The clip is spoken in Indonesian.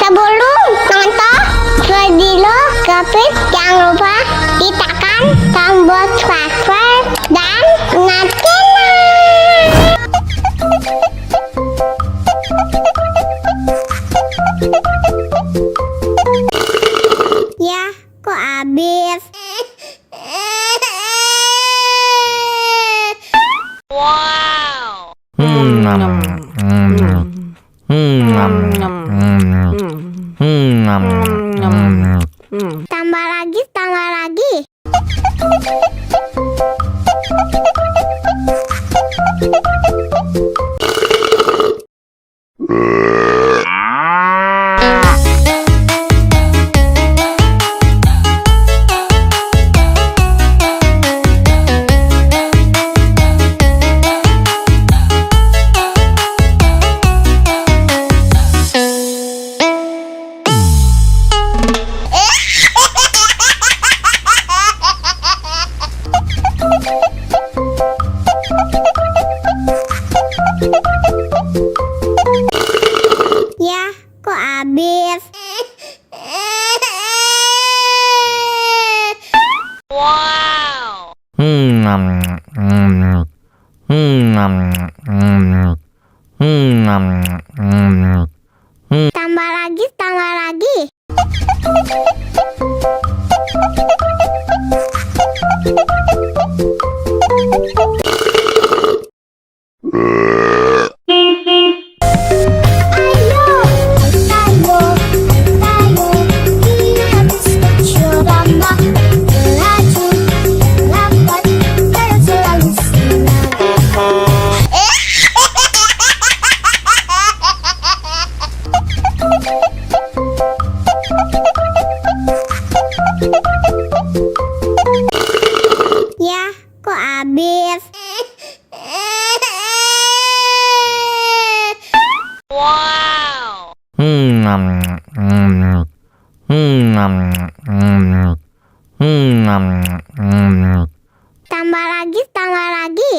Sebelum nonton video Kepit, jangan lupa ditekan tombol subscribe dan nyalakan. Ya, kok habis? Wow. Tambah lagi, tambah lagi. Ya, kok habis? Wow. Tambah lagi, tambah lagi. Ya, kok habis? Wow. Tambah lagi, tambah lagi.